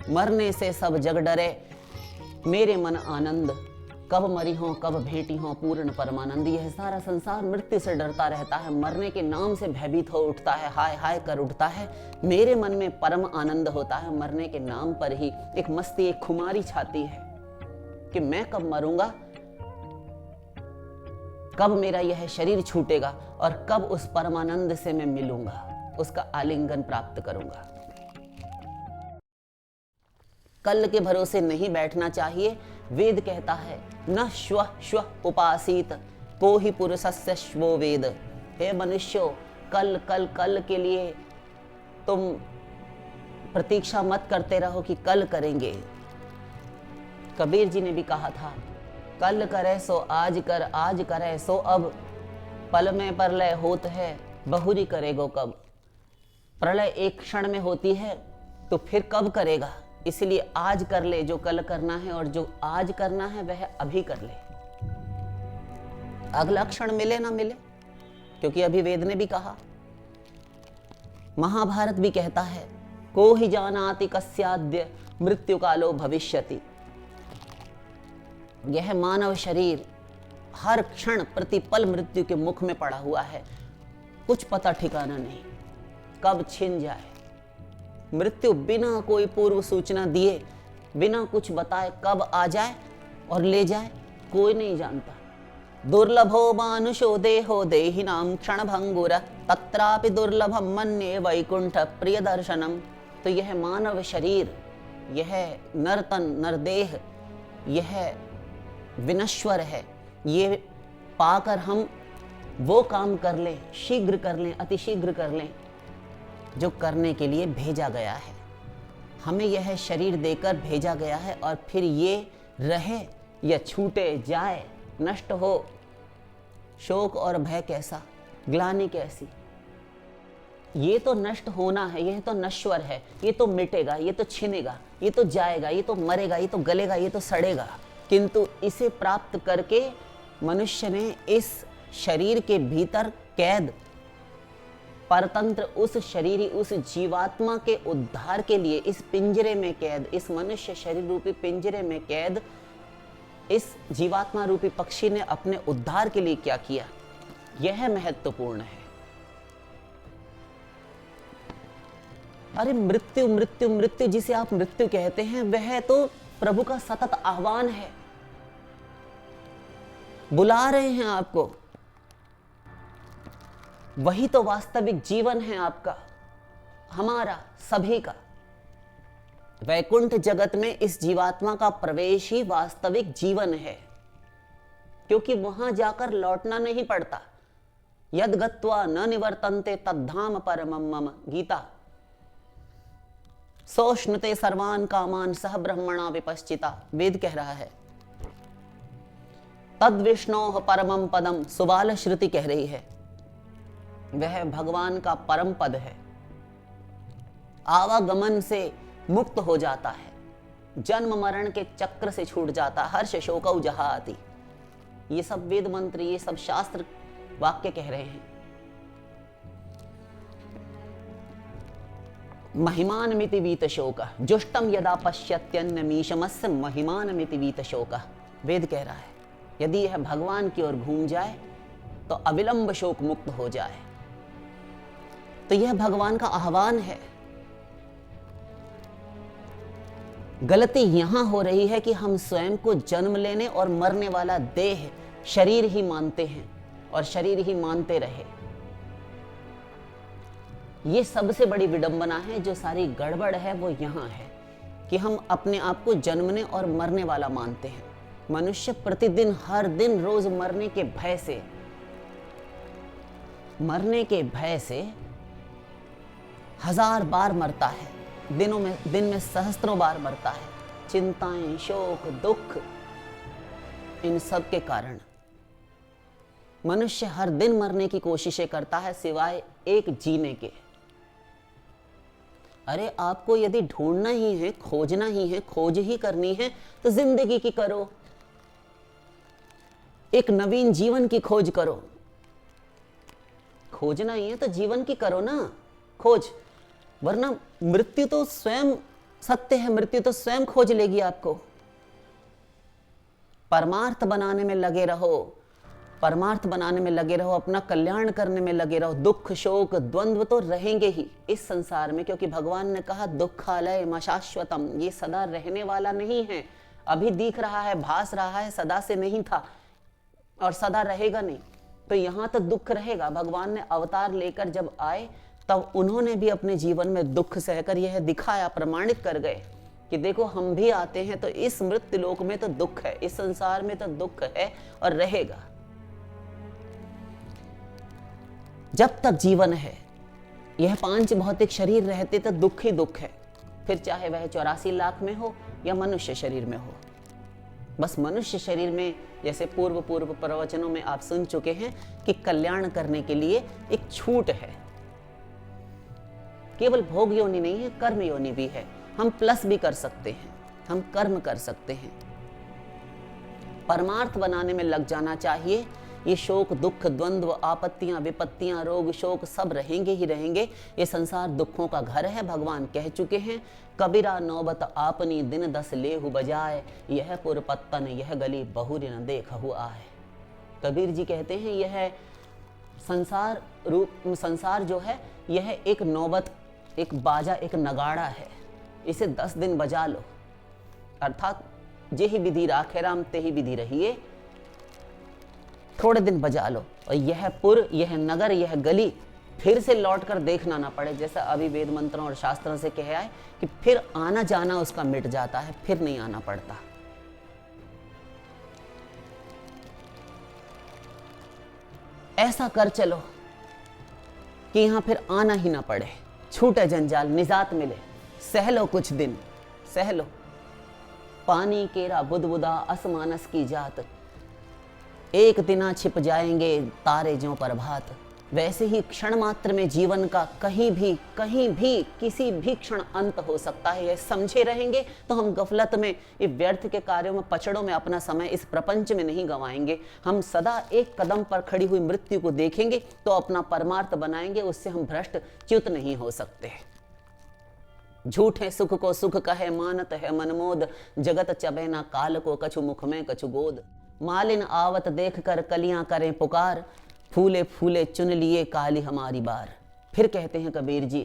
मरने से सब जग डरे, मेरे मन आनंद। कब मरी हो कब भेटी हो पूर्ण परमानंद। यह सारा संसार मृत्यु से डरता रहता है, मरने के नाम से भयभीत हो उठता है, हाय हाय कर उठता है। मेरे मन में परम आनंद होता है, मरने के नाम पर ही एक मस्ती, एक खुमारी छाती है कि मैं कब मरूंगा, कब मेरा यह शरीर छूटेगा और कब उस परमानंद से मैं मिलूंगा, उसका आलिंगन प्राप्त करूंगा। कल के भरोसे नहीं बैठना चाहिए। वेद कहता है न श्वः श्वः उपासीत को ही पुरुषस्य श्वो वेद। हे मनुष्यों, कल कल कल के लिए तुम प्रतीक्षा मत करते रहो कि कल करेंगे। कबीर जी ने भी कहा था, कल करे सो आज कर, आज करे सो अब। पल में प्रलय होत है, बहुरी करेगो कब। प्रलय एक क्षण में होती है तो फिर कब करेगा। इसलिए आज कर ले जो कल करना है, और जो आज करना है वह अभी कर ले। अगला क्षण मिले ना मिले, क्योंकि अभी वेद ने भी कहा, महाभारत भी कहता है, को ही जानाति कस्याद्य मृत्यु कालो भविष्यति। यह मानव शरीर हर क्षण प्रतिपल मृत्यु के मुख में पड़ा हुआ है, कुछ पता ठिकाना नहीं कब छिन जाए। मृत्यु बिना कोई पूर्व सूचना दिए, बिना कुछ बताए कब आ जाए और ले जाए, कोई नहीं जानता। दुर्लभो मानुषो देहो देहिनां क्षणभंगुर तत्रापि दुर्लभम मन्ये वैकुंठ प्रिय दर्शनम। तो यह मानव शरीर, यह नरतन नरदेह, यह विनश्वर है। ये पाकर हम वो काम कर लें, शीघ्र कर लें, अतिशीघ्र कर लें जो करने के लिए भेजा गया है। हमें यह शरीर देकर भेजा गया है, और फिर ये रहे या छूटे जाए, नष्ट हो, शोक और भय कैसा, ग्लानि कैसी। ये तो नष्ट होना है, यह तो नश्वर है, ये तो मिटेगा, ये तो छिनेगा, ये तो जाएगा, ये तो मरेगा, ये तो गलेगा, ये तो सड़ेगा। किंतु इसे प्राप्त करके मनुष्य ने इस शरीर के भीतर कैद, परतंत्र, उस शरीर, उस जीवात्मा के उद्धार के लिए इस पिंजरे में कैद, इस मनुष्य शरीर रूपी पिंजरे में कैद इस जीवात्मा रूपी पक्षी ने अपने उद्धार के लिए क्या किया, यह महत्वपूर्ण है। अरे मृत्यु मृत्यु मृत्यु, जिसे आप मृत्यु कहते हैं, वह तो प्रभु का सतत आह्वान है। बुला रहे हैं आपको, वही तो वास्तविक जीवन है आपका, हमारा, सभी का। वैकुंठ जगत में इस जीवात्मा का प्रवेश ही वास्तविक जीवन है, क्योंकि वहां जाकर लौटना नहीं पड़ता। यद गत्वा न निवर्तन्ते तद्धाम परमं मम, गीता। सोष्णुते सर्वान कामान सह ब्रह्मणा विपश्चिता, वेद कह रहा है। तद विष्णोः परमं पदम, सुबाल श्रुति कह रही है, वह भगवान का परम पद है। आवागमन से मुक्त हो जाता है, जन्म मरण के चक्र से छूट जाता, हर्ष शोकौ जहाति। ये सब वेद मंत्र, ये सब शास्त्र वाक्य कह रहे हैं। महिमान मिति वीत शोक जुष्टम यदा पश्यत्यन्नमीशमस्य महिमान मिति वीत शोक। वेद कह रहा है, यदि यह भगवान की ओर घूम जाए तो अविलंब शोक मुक्त हो जाए। तो यह भगवान का आह्वान है। गलती यहां हो रही है कि हम स्वयं को जन्म लेने और मरने वाला देह, शरीर ही मानते हैं और शरीर ही मानते रहे। ये सबसे बड़ी विडंबना है। जो सारी गड़बड़ है वो यहां है कि हम अपने आप को जन्मने और मरने वाला मानते हैं। मनुष्य प्रतिदिन, हर दिन, रोज मरने के भय से हजार बार मरता है, दिन में सहस्त्रों बार मरता है। चिंताएं, शोक, दुख, इन सब के कारण मनुष्य हर दिन मरने की कोशिशें करता है, सिवाय एक जीने के। अरे आपको यदि ढूंढना ही है, खोजना ही है, खोज ही करनी है, तो जिंदगी की करो, एक नवीन जीवन की खोज करो। खोजना ही है तो जीवन की करो ना खोज, वरना मृत्यु तो स्वयं सत्य है, मृत्यु तो स्वयं खोज लेगी आपको। परमार्थ बनाने में लगे रहो, परमार्थ बनाने में लगे रहो, अपना कल्याण करने में लगे रहो। दुख शोक द्वंद्व तो रहेंगे ही इस संसार में, क्योंकि भगवान ने कहा दुखालय शाश्वतम, ये सदा रहने वाला नहीं है। अभी दिख रहा है, भास रहा है, सदा से नहीं था और सदा रहेगा नहीं। तो यहां तो दुख रहेगा। भगवान ने अवतार लेकर जब आए तब उन्होंने भी अपने जीवन में दुख सहकर यह दिखाया, प्रमाणित कर गए कि देखो हम भी आते हैं तो इस मृत्यु लोक में तो दुख है, इस संसार में तो दुख है और रहेगा। जब तक जीवन है, यह 5 भौतिक शरीर रहते तो दुख ही दुख है, फिर चाहे वह 84 लाख में हो या मनुष्य शरीर में हो। बस मनुष्य शरीर में जैसे पूर्व प्रवचनों में आप सुन चुके हैं कि कल्याण करने के लिए एक छूट है। केवल भोग योनि नहीं है, कर्म योनि भी है। हम प्लस भी कर सकते हैं, हम कर्म कर सकते हैं। परमार्थ बनाने में लग जाना चाहिए। ये शोक दुख द्वंद्व आपत्तियां विपत्तियां रोग शोक सब रहेंगे ही रहेंगे। ये संसार दुखों का घर है। भगवान कह चुके हैं, कबीरा नौबत आपनी दिन 10 लेहु बजाए, यह पुर पत्तन यह गली बहुरी न देखहु आए। कबीर जी कहते हैं यह संसार जो है यह एक नौबत, एक बाजा, एक नगाड़ा है। इसे 10 दिन बजा लो, अर्थात जेहि विधि राखे राम तेहि विधि रहिए, थोड़े दिन बजा लो और यह पुर, यह नगर, यह गली फिर से लौट कर देखना ना पड़े। जैसा अभी वेद मंत्रों और शास्त्रों से कहा है कि फिर आना जाना उसका मिट जाता है, फिर नहीं आना पड़ता। ऐसा कर चलो कि यहां फिर आना ही ना पड़े, छूटे जंजाल, निजात मिले। सह लो कुछ दिन, सह लो। पानी केरा बुदबुदा असमानस की जात, एक दिना छिप जाएंगे तारे ज्यों प्रभात। वैसे ही क्षण मात्र में जीवन का कहीं भी किसी भी क्षण अंत हो सकता है। यह समझे रहेंगे तो हम गफलत में, ये व्यर्थ के कार्यों में, पचड़ों में अपना समय इस प्रपंच में नहीं गंवाएंगे। हम सदा एक कदम पर खड़ी हुई मृत्यु को देखेंगे तो अपना परमार्थ बनाएंगे, उससे हम भ्रष्ट च्युत नहीं हो सकते। झूठे सुख को सुख कहे मानत है मनमोद, जगत चबे ना काल को कछु मुख में कछु गोद। मालिन आवत देख कर कलियां करें पुकार, फूले फूले चुन लिए काली हमारी बार। फिर कहते हैं कबीर जी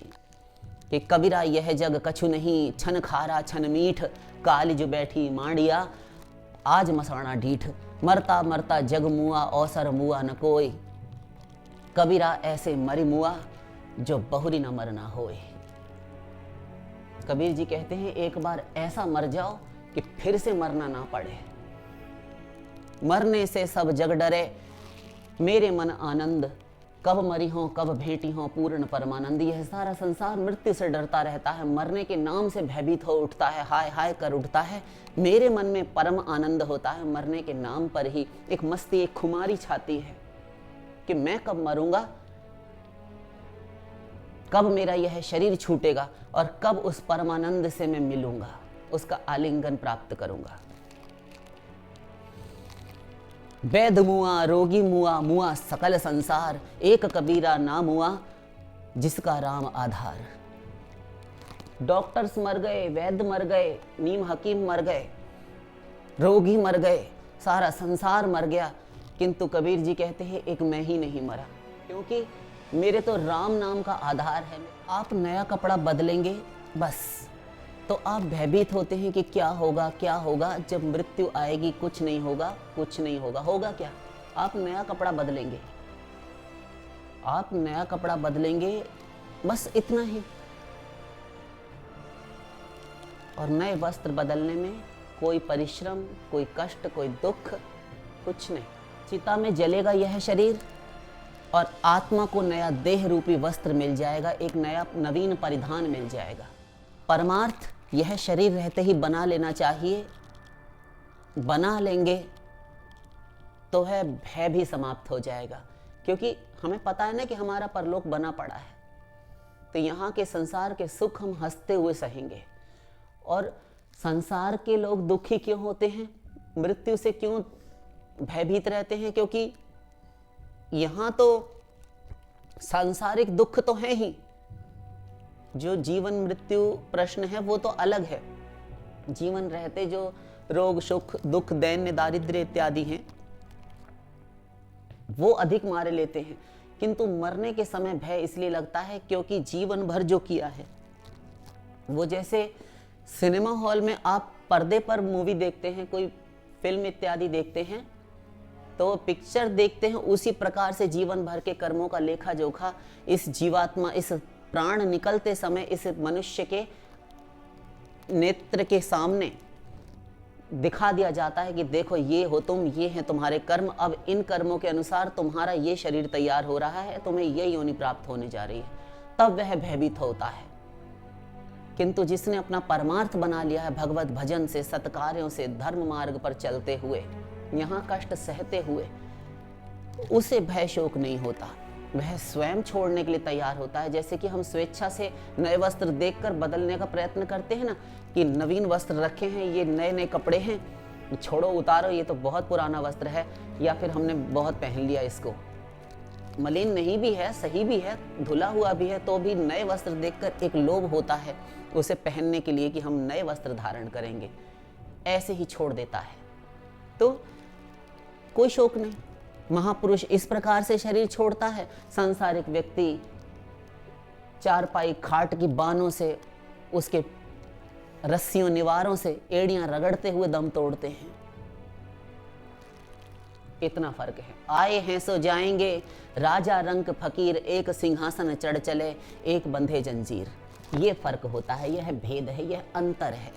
कि कबीरा यह जग कछु नहीं, छन खारा छन मीठ, काली जो बैठी मांडिया आज मसाना ढीठ। मरता मरता जग मुआ औसर मुआ न कोई, कबीरा ऐसे मरी मुआ जो बहुरी न मरना होए। कबीर जी कहते हैं एक बार ऐसा मर जाओ कि फिर से मरना ना पड़े। मरने से सब जग डरे मेरे मन आनंद, कब मरी हो कब भेंटी हो पूर्ण परमानंद। यह सारा संसार मृत्यु से डरता रहता है, मरने के नाम से भयभीत हो उठता है, हाय हाय कर उठता है। मेरे मन में परम आनंद होता है, मरने के नाम पर ही एक मस्ती, एक खुमारी छाती है कि मैं कब मरूंगा, कब मेरा यह शरीर छूटेगा और कब उस परमानंद से मैं मिलूंगा, उसका आलिंगन प्राप्त करूंगा। वैद मुआ रोगी मुआ, मुआ सकल संसार, एक कबीरा ना मुआ जिसका राम आधार। डॉक्टर्स मर गए, वैद्य मर गए, नीम हकीम मर गए, रोगी मर गए, सारा संसार मर गया, किंतु कबीर जी कहते हैं एक मैं ही नहीं मरा, क्योंकि मेरे तो राम नाम का आधार है। आप नया कपड़ा बदलेंगे बस, तो आप भयभीत होते हैं कि क्या होगा क्या होगा, जब मृत्यु आएगी कुछ नहीं होगा, कुछ नहीं होगा। होगा क्या? आप नया कपड़ा बदलेंगे, आप नया कपड़ा बदलेंगे, बस इतना ही। और नए वस्त्र बदलने में कोई परिश्रम, कोई कष्ट, कोई दुख, कुछ नहीं। चिता में जलेगा यह शरीर और आत्मा को नया देह रूपी वस्त्र मिल जाएगा, एक नया नवीन परिधान मिल जाएगा। परमार्थ यह शरीर रहते ही बना लेना चाहिए। बना लेंगे तो है भय भी समाप्त हो जाएगा, क्योंकि हमें पता है ना कि हमारा परलोक बना पड़ा है। तो यहाँ के संसार के सुख हम हंसते हुए सहेंगे। और संसार के लोग दुखी क्यों होते हैं, मृत्यु से क्यों भयभीत रहते हैं? क्योंकि यहाँ तो सांसारिक दुख तो है ही, जो जीवन मृत्यु प्रश्न है वो तो अलग है। जीवन रहते जो रोग सुख दुख दैन्य दारिद्र्य इत्यादि हैं वो अधिक मारे लेते हैं, किंतु मरने के समय भय इसलिए लगता है क्योंकि जीवन भर जो किया है वो, जैसे सिनेमा हॉल में आप पर्दे पर मूवी देखते हैं, कोई फिल्म इत्यादि देखते हैं, तो पिक्चर देखते हैं, उसी प्रकार से जीवन भर के कर्मों का लेखा जोखा इस जीवात्मा, इस प्राण निकलते समय इस मनुष्य के नेत्र के सामने दिखा दिया जाता है कि देखो ये हो तुम, ये हैं तुम्हारे कर्म, अब इन कर्मों के अनुसार तुम्हारा ये शरीर तैयार हो रहा है, तुम्हें ये योनि प्राप्त होने जा रही है। तब वह भयभीत होता है। किंतु जिसने अपना परमार्थ बना लिया है भगवत भजन से, सत्कार्यों से, धर्म मार्ग पर चलते हुए, यहाँ कष्ट सहते हुए, उसे भय शोक नहीं होता। वह स्वयं छोड़ने के लिए तैयार होता है। जैसे कि हम स्वेच्छा से नए वस्त्र देखकर बदलने का प्रयत्न करते हैं ना, कि नवीन वस्त्र रखे हैं, ये नए नए कपड़े हैं, छोड़ो उतारो, ये तो बहुत पुराना वस्त्र है, या फिर हमने बहुत पहन लिया इसको, मलिन नहीं भी है, सही भी है, धुला हुआ भी है, तो भी नए वस्त्र देखकर एक लोभ होता है उसे पहनने के लिए कि हम नए वस्त्र धारण करेंगे, ऐसे ही छोड़ देता है। तो कोई शोक नहीं। महापुरुष इस प्रकार से शरीर छोड़ता है। सांसारिक व्यक्ति चारपाई खाट की बानों से, उसके रस्सियों निवारों से एड़ियां रगड़ते हुए दम तोड़ते हैं। इतना फर्क है। आए हैं सो जाएंगे, राजा रंक फकीर, एक सिंहासन चढ़ चले, एक बंधे जंजीर। ये फर्क होता है, यह भेद है, यह अंतर है।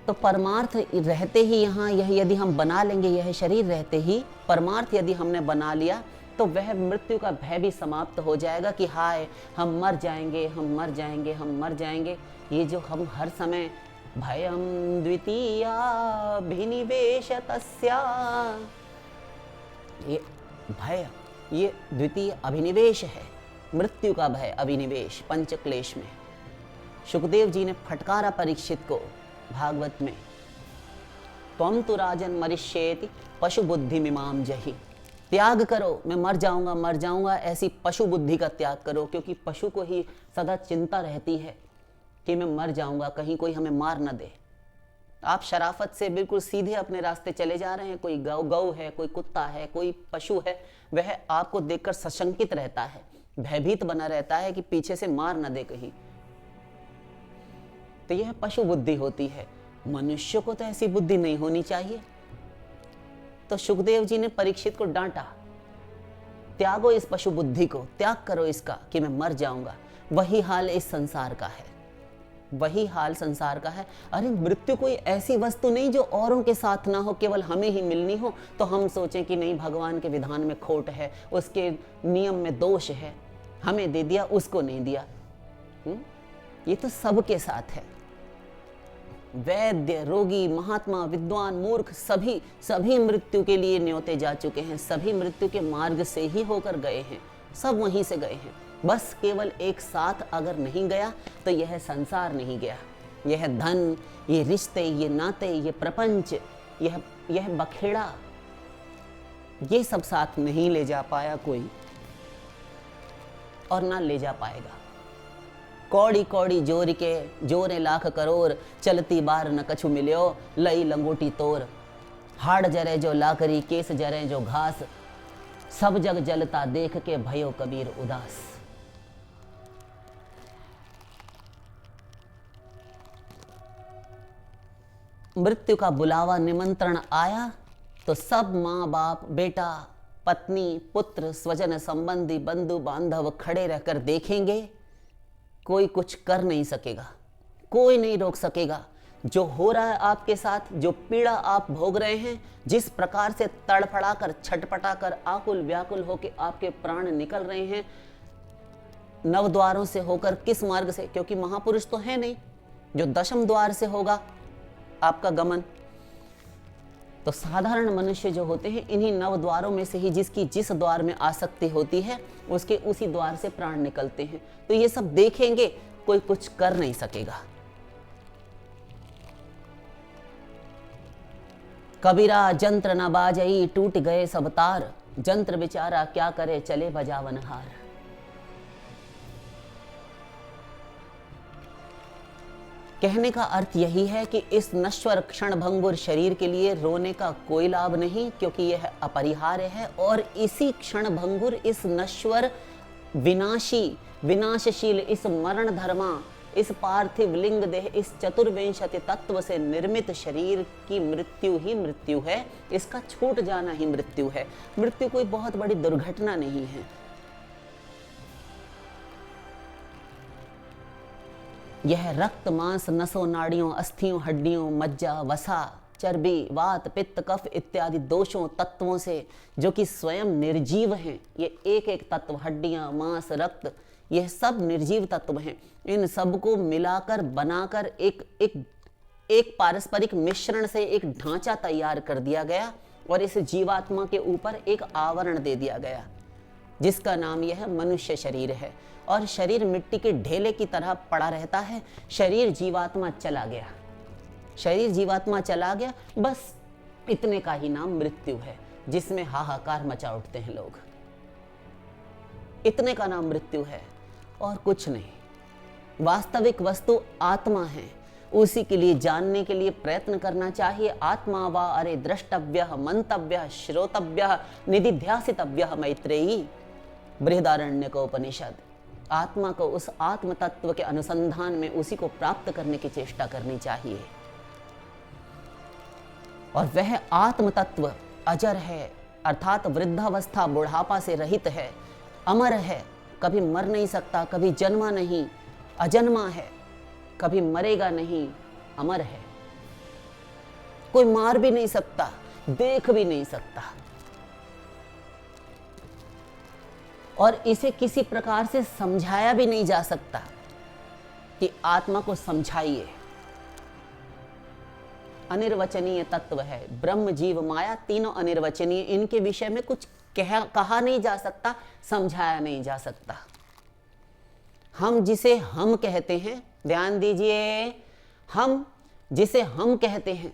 तो परमार्थ रहते ही यहाँ यह यदि हम बना लेंगे, यह शरीर रहते ही परमार्थ यदि हमने बना लिया, तो वह मृत्यु का भय भी समाप्त हो जाएगा कि हाय हम मर जाएंगे, हम मर जाएंगे, हम मर जाएंगे। ये जो हम हर समय भयम द्वितीयाभिनिवेश तस्या, ये भय, ये द्वितीय अभिनिवेश है, मृत्यु का भय, अभिनिवेश पंचक्लेश में। सुखदेव जी ने फटकारा परीक्षित को भागवत में, त्वं तु राजन मरिष्येति पशु बुद्धि मिमाम जहि। त्याग करो, मैं मर जाऊंगा, मर जाऊंगा, ऐसी पशु बुद्धि का त्याग करो, क्योंकि पशु को ही सदा चिंता रहती है कि मैं मर जाऊंगा, कहीं कोई हमें मार न दे। आप शराफत से बिल्कुल सीधे अपने रास्ते चले जा रहे हैं, कोई गौ है, कोई कुत्ता है, कोई पशु है, वह आपको देखकर सशंकित रहता है, भयभीत बना रहता है कि पीछे से मार न दे कहीं। तो यह पशु बुद्धि होती है। मनुष्य को तो ऐसी बुद्धि नहीं होनी चाहिए। तो सुखदेव जी ने परीक्षित को डांटा, त्यागो इस पशु बुद्धि को, त्याग करो इसका कि मैं मर जाऊंगा। वही हाल इस संसार का है, वही हाल संसार का है। अरे मृत्यु कोई ऐसी वस्तु नहीं जो औरों के साथ ना हो, केवल हमें ही मिलनी हो, तो हम सोचें कि नहीं भगवान के विधान में खोट है, उसके नियम में दोष है, हमें दे दिया उसको नहीं दिया। ये तो सबके साथ है। वैद्य, रोगी, महात्मा, विद्वान, मूर्ख, सभी मृत्यु के लिए न्योते जा चुके हैं, सभी मृत्यु के मार्ग से ही होकर गए हैं, सब वहीं से गए हैं। बस केवल एक साथ अगर नहीं गया तो यह संसार नहीं गया, यह धन, ये रिश्ते, ये नाते, ये प्रपंच, यह बखेड़ा, ये सब साथ नहीं ले जा पाया कोई, और ना ले जा पाएगा। कौड़ी कौड़ी जोर के जोरे लाख करोड़, चलती बार न कछु मिल्यो, लई लंगोटी तोर। हाड़ जरे जो लाकरी, केस जरे जो घास, सब जग जलता देख के भयो कबीर उदास। मृत्यु का बुलावा निमंत्रण आया तो सब माँ बाप, बेटा, पत्नी, पुत्र, स्वजन, संबंधी, बंधु बांधव खड़े रहकर देखेंगे। कोई कुछ कर नहीं सकेगा, कोई नहीं रोक सकेगा। जो हो रहा है आपके साथ, जो पीड़ा आप भोग रहे हैं, जिस प्रकार से तड़फड़ाकर, छटपटाकर, आकुल व्याकुल होकर आपके प्राण निकल रहे हैं, नव द्वारों से होकर, किस मार्ग से, क्योंकि महापुरुष तो है नहीं जो दशम द्वार से होगा आपका गमन। तो साधारण मनुष्य जो होते हैं, इन्हीं नव द्वारों में से ही जिसकी जिस द्वार में आसक्ति होती है, उसके उसी द्वार से प्राण निकलते हैं। तो ये सब देखेंगे, कोई कुछ कर नहीं सकेगा। कबीरा जंत्र न बाजई टूट गए सब तार, जंत्र बेचारा क्या करे चले बजावन हार। कहने का अर्थ यही है कि इस नश्वर क्षण भंगुर शरीर के लिए रोने का कोई लाभ नहीं, क्योंकि यह अपरिहार्य है। और इसी क्षण भंगुर, इस नश्वर विनाशी विनाशशील, इस मरण धर्मा, इस पार्थिव लिंग देह, इस चतुर्विंशति तत्व से निर्मित शरीर की मृत्यु ही मृत्यु है। इसका छूट जाना ही मृत्यु है। मृत्यु कोई बहुत बड़ी दुर्घटना नहीं है। यह रक्त मांस नसों नाड़ियों अस्थियों हड्डियों मज्जा वसा चर्बी वात पित्त कफ इत्यादि दोषों तत्वों से, जो कि स्वयं निर्जीव हैं, ये एक एक तत्व, हड्डियां मांस रक्त, यह सब निर्जीव तत्व हैं। इन सब को मिलाकर बनाकर एक पारस्परिक मिश्रण से एक ढांचा तैयार कर दिया गया और इस जीवात्मा के ऊपर एक आवरण दे दिया गया, जिसका नाम यह मनुष्य शरीर है। और शरीर मिट्टी के ढेले की तरह पड़ा रहता है। शरीर जीवात्मा चला गया, शरीर जीवात्मा चला गया, बस इतने का ही नाम मृत्यु है, जिसमें हाहाकार मचा उठते हैं लोग। इतने का नाम मृत्यु है और कुछ नहीं। वास्तविक वस्तु आत्मा है। उसी के लिए जानने के लिए प्रयत्न करना चाहिए। आत्मा वा अरे द्रष्टव्यः मंतव्यः श्रोतव्यः निदिध्यासितव्यः मैत्रेयी बृहदारण्यकोपनिषद। आत्मा को उस आत्म तत्व के अनुसंधान में उसी को प्राप्त करने की चेष्टा करनी चाहिए। और वह आत्म तत्व अजर है, अर्थात वृद्धावस्था बुढ़ापा से रहित है, अमर है, कभी मर नहीं सकता, कभी जन्मा नहीं, अजन्मा है, कभी मरेगा नहीं, अमर है। कोई मार भी नहीं सकता, देख भी नहीं सकता, और इसे किसी प्रकार से समझाया भी नहीं जा सकता कि आत्मा को समझाइए। अनिर्वचनीय तत्व है। ब्रह्म जीव माया तीनों अनिर्वचनीय, इनके विषय में कुछ कहा नहीं जा सकता, समझाया नहीं जा सकता। हम जिसे हम कहते हैं, ध्यान दीजिए, हम जिसे हम कहते हैं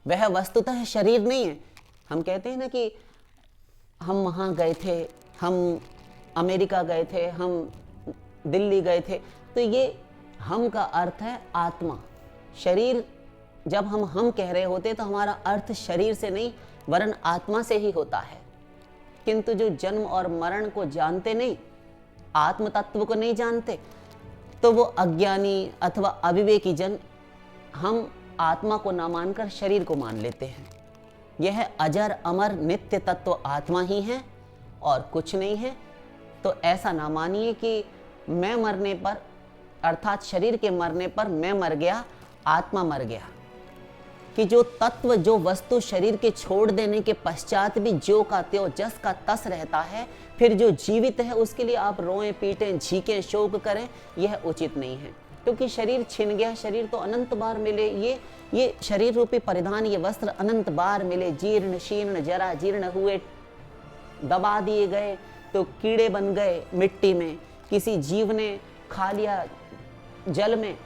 वह वस्तुतः शरीर नहीं है। हम कहते हैं ना कि हम वहाँ गए थे, हम अमेरिका गए थे, हम दिल्ली गए थे, तो ये हम का अर्थ है आत्मा। शरीर जब हम कह रहे होते तो हमारा अर्थ शरीर से नहीं वरन आत्मा से ही होता है। किंतु जो जन्म और मरण को जानते नहीं, आत्म तत्व को नहीं जानते, तो वो अज्ञानी अथवा अविवेकी जन हम आत्मा को ना मानकर शरीर को मान लेते हैं। यह अजर अमर नित्य तत्व आत्मा ही है और कुछ नहीं है। तो ऐसा ना मानिए कि मैं मरने पर, अर्थात शरीर के मरने पर मैं मर गया, आत्मा मर गया। कि जो तत्व, जो वस्तु शरीर के छोड़ देने के पश्चात भी जो का त्यों जस का तस रहता है, फिर जो जीवित है उसके लिए आप रोएं पीटें झीकें शोक करें, यह उचित नहीं है। क्योंकि शरीर छिन गया, शरीर तो अनंत बार मिले, ये शरीर रूपी परिधान, ये वस्त्र अनंत बार मिले, जीर्ण शीर्ण जरा जीर्ण हुए, दबा दिए गए तो कीड़े बन गए मिट्टी में, किसी जीव ने खा लिया जल में,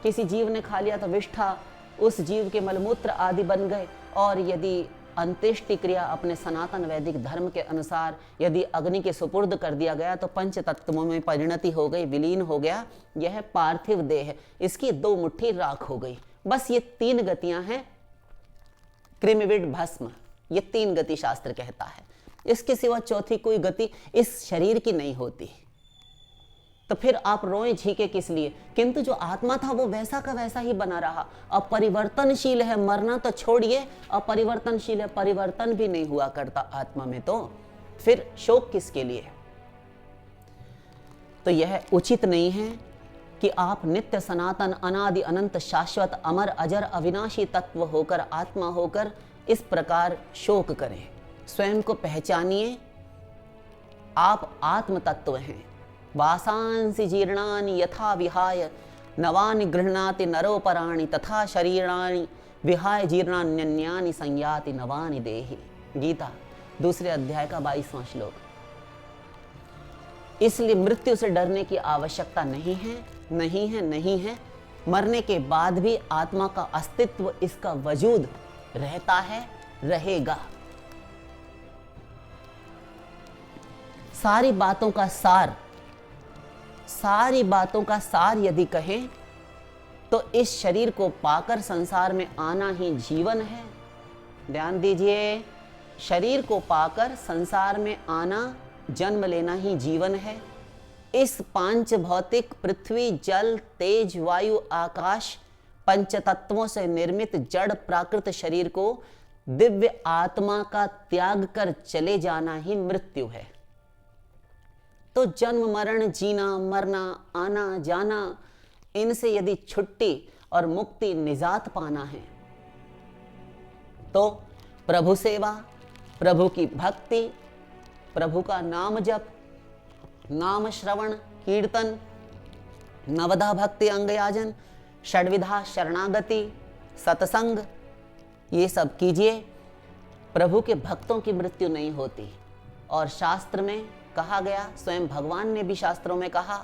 किसी जीव ने खा लिया तो विष्ठा, उस जीव के मलमूत्र आदि बन गए। और यदि अंत्येष्टि क्रिया अपने सनातन वैदिक धर्म के अनुसार यदि अग्नि के सुपुर्द कर दिया गया तो पंच तत्वों में परिणति हो गई, विलीन हो गया। यह पार्थिव देह, इसकी 2 मुट्ठी राख हो गई। बस ये 3 गतियां हैं, कृमिविड भस्म, ये 3 गति शास्त्र कहता है। इसके सिवा चौथी कोई गति इस शरीर की नहीं होती। तो फिर आप रोए झीके किस लिए? किंतु जो आत्मा था वो वैसा का वैसा ही बना रहा, अपरिवर्तनशील है। मरना तो छोड़िए, अपरिवर्तनशील है, परिवर्तन भी नहीं हुआ करता आत्मा में, तो फिर शोक किसके लिए? तो यह उचित नहीं है कि आप नित्य सनातन अनादि अनंत शाश्वत अमर अजर अविनाशी तत्व होकर, आत्मा होकर इस प्रकार शोक करें। स्वयं को पहचानिए, आप आत्म तत्व हैं। वासांसि जीर्णानि यथा विहाय नवानि गृह्णाति नरोपराणि तथा शरीराणि विहाय जीर्णान्यन्यानि संयाति नवानि देहि। गीता 2 अध्याय का 22वां श्लोक। इसलिए मृत्यु से डरने की आवश्यकता नहीं है, नहीं है, नहीं है। मरने के बाद भी आत्मा का अस्तित्व, इसका वजूद रहता है, रहेगा। सारी बातों का सार यदि कहें तो इस शरीर को पाकर संसार में आना ही जीवन है। ध्यान दीजिए, शरीर को पाकर संसार में आना, जन्म लेना ही जीवन है। इस पांच भौतिक पृथ्वी, जल, तेज, वायु, आकाश, पंच तत्वों से निर्मित जड़ प्राकृत शरीर को दिव्य आत्मा का त्याग कर चले जाना ही मृत्यु है। तो जन्म, मरण, जीना, मरना, आना जाना, इनसे यदि छुट्टी और मुक्ति, निजात पाना है तो प्रभु सेवा, प्रभु की भक्ति, प्रभु का नाम जप, नाम श्रवण, कीर्तन, नवधा भक्ति अंगयाजन, षड्विधा शरणागति, सत्संग, ये सब कीजिए। प्रभु के भक्तों की मृत्यु नहीं होती। और शास्त्र में कहा गया, स्वयं भगवान ने भी शास्त्रों में कहा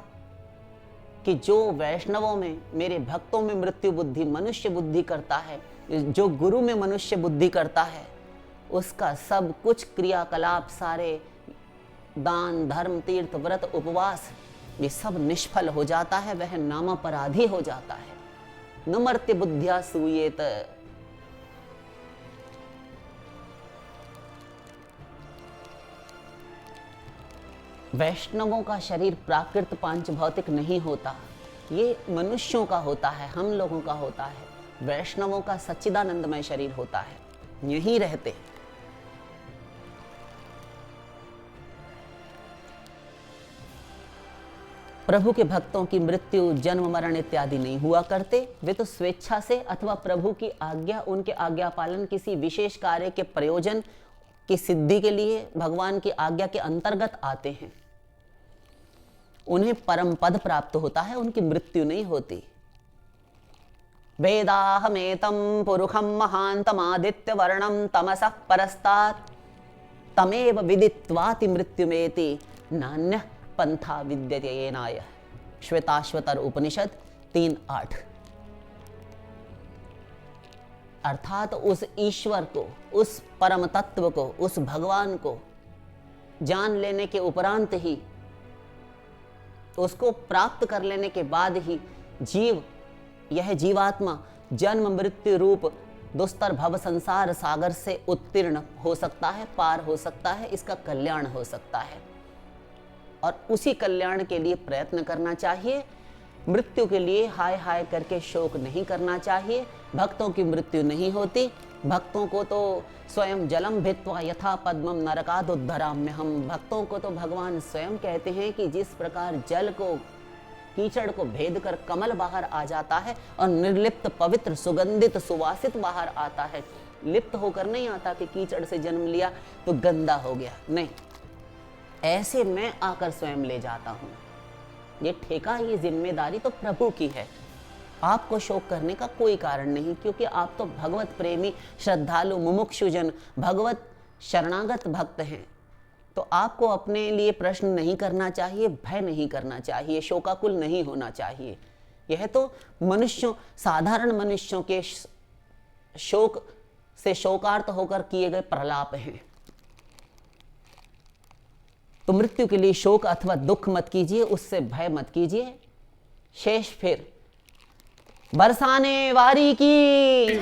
कि जो वैष्णवों में, मेरे भक्तों में मृत्यु बुद्धि, मनुष्य बुद्धि करता है, जो गुरु में मनुष्य बुद्धि करता है, उसका सब कुछ क्रियाकलाप, सारे दान, धर्म, तीर्थ, व्रत, उपवास, ये सब निष्फल हो जाता है, वह नामापराधी हो जाता है। न मर्त्य बुद्धिया सूयेत। वैष्णवों का शरीर प्राकृत पांच भौतिक नहीं होता, ये मनुष्यों का होता है, हम लोगों का होता है। वैष्णवों का सच्चिदानंदमय शरीर होता है, यहीं रहते। प्रभु के भक्तों की मृत्यु, जन्म, मरण इत्यादि नहीं हुआ करते। वे तो स्वेच्छा से अथवा प्रभु की आज्ञा, उनके आज्ञा पालन, किसी विशेष कार्य के प्रयोजन की सिद्धि के लिए भगवान की आज्ञा के अंतर्गत आते हैं। उन्हें परम पद प्राप्त होता है, उनकी मृत्यु नहीं होती। वेदाहमेतं पुरुषं महान्तमादित्य वर्णं तमसः परस्तात् तमेव विदित्वाति मृत्युमेति नान्यः पंथा विद्यते येनाय। श्वेताश्वतर उपनिषद 3:8। अर्थात उस ईश्वर को, उस परम तत्व को, उस भगवान को जान लेने के उपरांत ही, उसको प्राप्त कर लेने के बाद ही जीव, यह जीवात्मा जन्म मृत्यु रूप दुस्तर भव संसार सागर से उत्तीर्ण हो सकता है, पार हो सकता है, इसका कल्याण हो सकता है। और उसी कल्याण के लिए प्रयत्न करना चाहिए। मृत्यु के लिए हाय हाय करके शोक नहीं करना चाहिए। भक्तों की मृत्यु नहीं होती। भक्तों को तो स्वयं जलम भित्वा यथा पद्मम नरकाद उद्धराम्य हम, भक्तों को तो भगवान स्वयं कहते हैं कि जिस प्रकार जल को, कीचड़ को भेद कर कमल बाहर आ जाता है और निर्लिप्त, पवित्र, सुगंधित, सुवासित बाहर आता है, लिप्त होकर नहीं आता कि कीचड़ से जन्म लिया तो गंदा हो गया, नहीं, ऐसे मैं आकर स्वयं ले जाता हूं। ये ठेका, ये जिम्मेदारी तो प्रभु की है। आपको शोक करने का कोई कारण नहीं, क्योंकि आप तो भगवत प्रेमी, श्रद्धालु, मुमुक्षुजन, भगवत शरणागत भक्त हैं। तो आपको अपने लिए प्रश्न नहीं करना चाहिए, भय नहीं करना चाहिए, शोकाकुल नहीं होना चाहिए। यह तो मनुष्यों, साधारण मनुष्यों के शोक से शोकार्त होकर किए गए प्रलाप हैं। तो मृत्यु के लिए शोक अथवा दुख मत कीजिए, उससे भय मत कीजिए। शेष फिर बरसाने वारी की